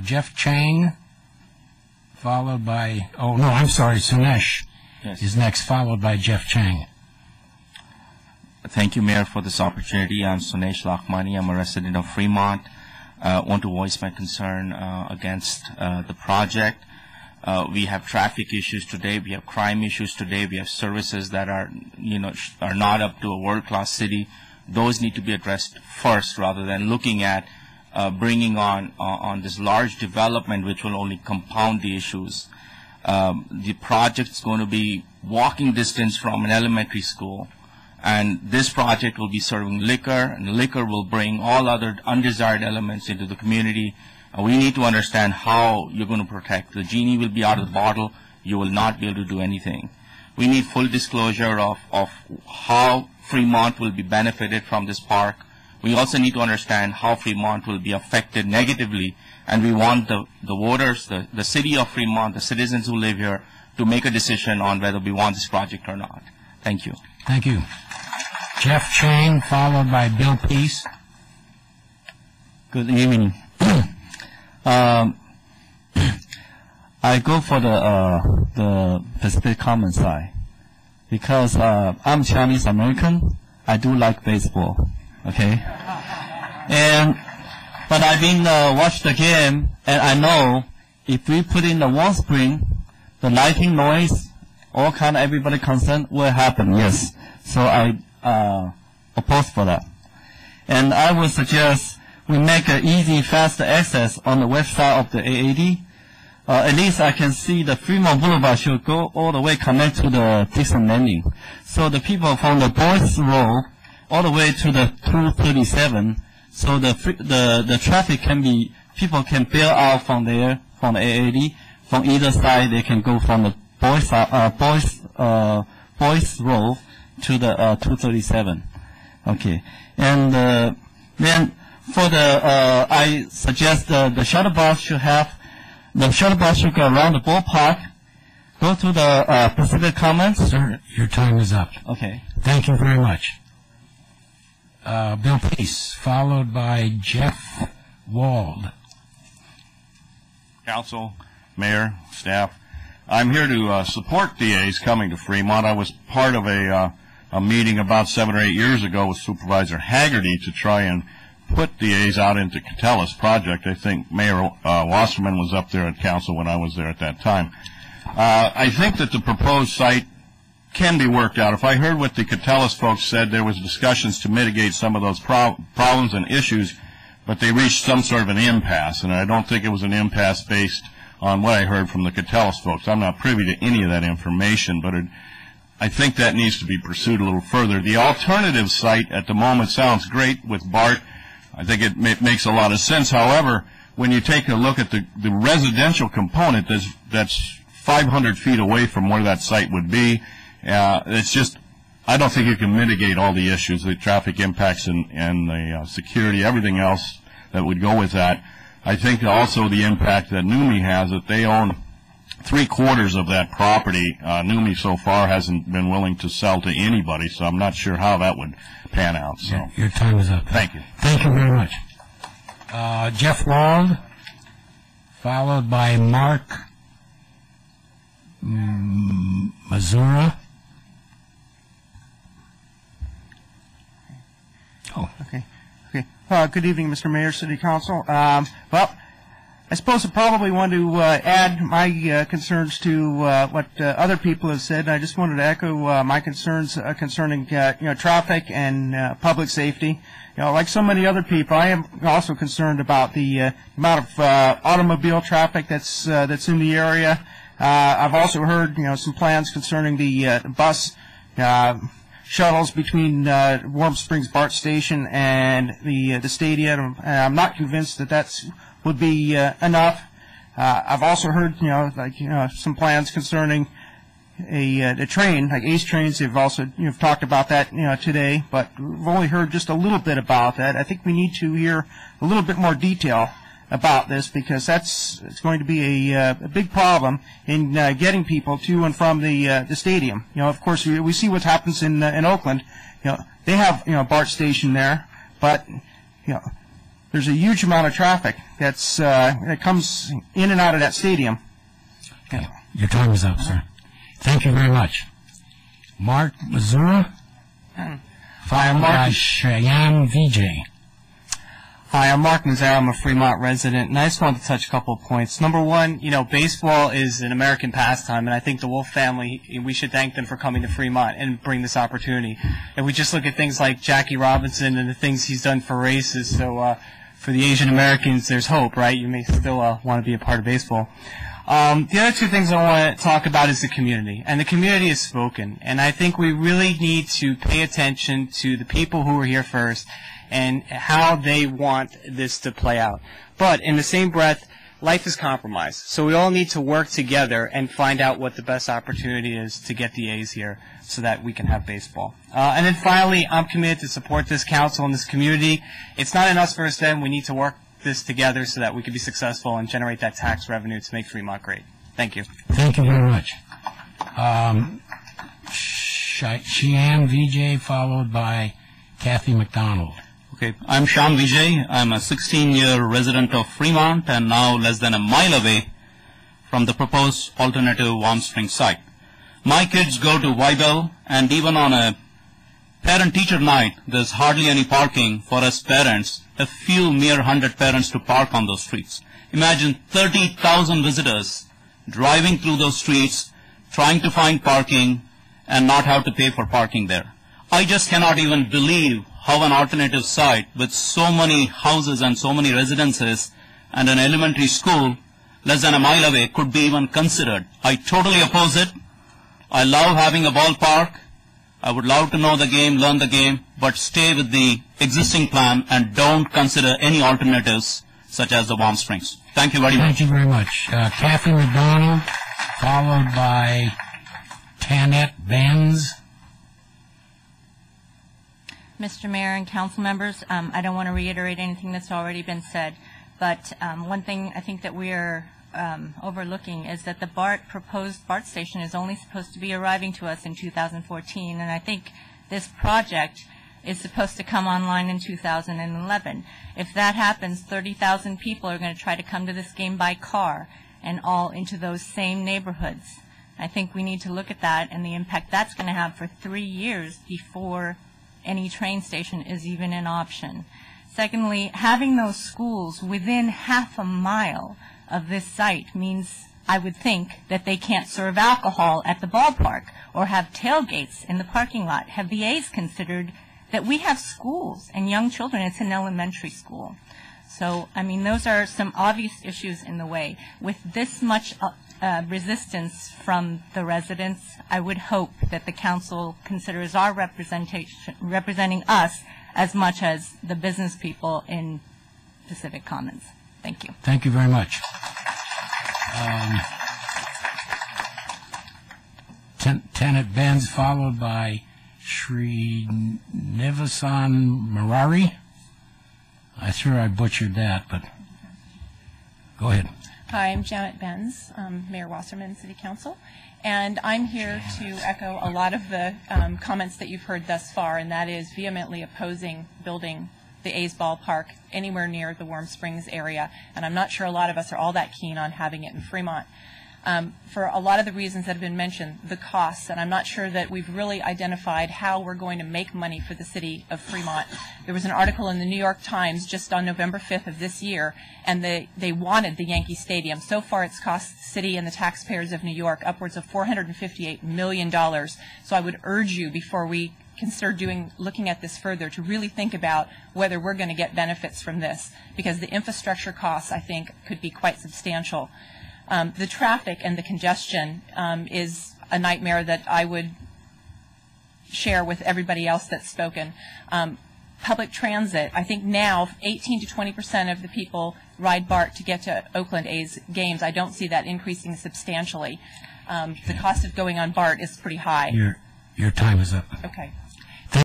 Jeff Chang, followed by, oh no, I'm sorry, Sunesh is next, followed by Jeff Chang. Thank you, Mayor, for this opportunity. I'm Sunesh Lakhmani. I'm a resident of Fremont. Want to voice my concern against the project. We have traffic issues today. We have crime issues today. We have services that are not up to a world-class city. Those need to be addressed first, rather than looking at bringing on this large development, which will only compound the issues. The project is going to be walking distance from an elementary school. And this project will be serving liquor, and liquor will bring all other undesired elements into the community. We need to understand how you're going to protect. The genie will be out of the bottle. You will not be able to do anything. We need full disclosure of how Fremont will be benefited from this park. We also need to understand how Fremont will be affected negatively. And we want the voters, the city of Fremont, the citizens who live here, to make a decision on whether we want this project or not. Thank you. Thank you. Jeff Chang, followed by Bill Peace. Good evening. I go for the Pacific Commons side because I'm Chinese American. I do like baseball. Okay, but I've been watched the game, and I know if we put in the Warm Spring, the lighting, noise, all kind of everybody concerned will happen. Yes, so I oppose for that, and I would suggest we make an easy, fast access on the west side of the AAD. At least I can see the Fremont Boulevard should go all the way connect to the Dixon Landing. So the people from the Boys Row all the way to the 237, so the traffic can be, people can bail out from there, from the AAD. From either side, they can go from the Boys Row to the 237. Okay. And then for the, I suggest the shuttle bus should go around the ballpark, go to the Pacific Commons. Sir, your time is up. Okay. Thank you very much. Bill Peace, followed by Jeff Wald. Council, Mayor, staff, I'm here to support DAs coming to Fremont. I was part of a meeting about 7 or 8 years ago with Supervisor Haggerty to try and put DAs out into Catella's project. I think Mayor Wasserman was up there at council when I was there at that time. I think that the proposed site can be worked out. If I heard what the Catella's folks said, there was discussions to mitigate some of those problems and issues, but they reached some sort of an impasse, and I don't think it was an impasse based on what I heard from the Catella's folks. I'm not privy to any of that information, but I think that needs to be pursued a little further. The alternative site at the moment sounds great with BART. I think it makes a lot of sense. However, when you take a look at the residential component that's 500 feet away from where that site would be, it's just, I don't think you can mitigate all the issues, the traffic impacts and the security, everything else that would go with that. I think also the impact that NUMMI has, that they own 3/4 of that property. NUMMI so far hasn't been willing to sell to anybody, so I'm not sure how that would pan out. So Your time is up. Thank you. Thank you very much. Jeff Wald, followed by Mark Mazura. Oh, okay. Good evening, Mr. Mayor, City Council. Well, I suppose I probably want to add my concerns to what other people have said. I just wanted to echo my concerns concerning traffic and public safety. Like so many other people, I am also concerned about the amount of automobile traffic that's in the area. I've also heard some plans concerning the bus shuttles between Warm Springs BART Station and the stadium. I'm not convinced that would be enough. I've also heard some plans concerning a train, like Ace Trains. They've also talked about that today, but we've only heard just a little bit about that. I think we need to hear a little bit more detail about this, because it's going to be a big problem in getting people to and from the stadium. Of course, we see what happens in Oakland. They have BART station there, but there's a huge amount of traffic that comes in and out of that stadium. Okay. Your time is up, sir. Thank you very much. Mark Mazura, followed by Cheyenne Vijay. Hi, I'm Mark Mazzara. I'm a Fremont resident, and I just wanted to touch a couple of points. Number one, baseball is an American pastime, and I think the Wolf family, we should thank them for coming to Fremont and bring this opportunity. And we just look at things like Jackie Robinson and the things he's done for races, so for the Asian Americans, there's hope, right? You may still want to be a part of baseball. The other two things I want to talk about is the community, and the community has spoken, and I think we really need to pay attention to the people who were here first and how they want this to play out. But in the same breath, life is compromised. So we all need to work together and find out what the best opportunity is to get the A's here so that we can have baseball. And then finally, I'm committed to support this council and this community. It's not an us versus them. We need to work this together so that we can be successful and generate that tax revenue to make Fremont great. Thank you. Thank you very much. Cheyenne Vijay, followed by Kathy McDonald. Okay, I'm Shyam Vijay. I'm a 16-year resident of Fremont and now less than a mile away from the proposed alternative Warm Springs site. My kids go to Weibel, and even on a parent-teacher night, there's hardly any parking for us parents, a few mere 100 parents to park on those streets. Imagine 30,000 visitors driving through those streets, trying to find parking, and not have to pay for parking there. I just cannot even believe how an alternative site with so many houses and so many residences and an elementary school less than a mile away could be even considered. I totally oppose it. I love having a ballpark. I would love to know the game, learn the game, but stay with the existing plan and don't consider any alternatives such as the Warm Springs. Thank you very much. Thank you very much. Kathy McDonald, followed by Tanette Benz. Mr. Mayor and council members, I don't want to reiterate anything that's already been said, but one thing I think that we are overlooking is that the proposed BART station is only supposed to be arriving to us in 2014, and I think this project is supposed to come online in 2011. If that happens, 30,000 people are going to try to come to this game by car and all into those same neighborhoods. I think we need to look at that and the impact that's going to have for 3 years before any train station is even an option. Secondly, having those schools within half a mile of this site means, I would think, that they can't serve alcohol at the ballpark or have tailgates in the parking lot. Have the A's considered that we have schools and young children? It's an elementary school. So, I mean, those are some obvious issues in the way. With this much resistance from the residents, I would hope that the council considers our representing us as much as the business people in Pacific Commons. Thank you. Thank you very much. Tanette Benz, followed by Sri Nivasan Murari. I'm sure I butchered that, but go ahead. Hi, I'm Janet Benz, Mayor Wasserman City Council, and I'm here to echo a lot of the comments that you've heard thus far, and that is vehemently opposing building the A's ballpark anywhere near the Warm Springs area, and I'm not sure a lot of us are all that keen on having it in Fremont. For a lot of the reasons that have been mentioned, the costs, and I'm not sure that we've really identified how we're going to make money for the city of Fremont. There was an article in the New York Times just on November 5th of this year, and they wanted the Yankee Stadium. So far it's cost the city and the taxpayers of New York upwards of $458 million. So I would urge you, before we consider looking at this further, to really think about whether we're going to get benefits from this, because the infrastructure costs, I think, could be quite substantial. The traffic and the congestion is a nightmare that I would share with everybody else that's spoken. Public transit, I think now 18 to 20% of the people ride BART to get to Oakland A's games. I don't see that increasing substantially. The cost of going on BART is pretty high. Your time is up. Okay.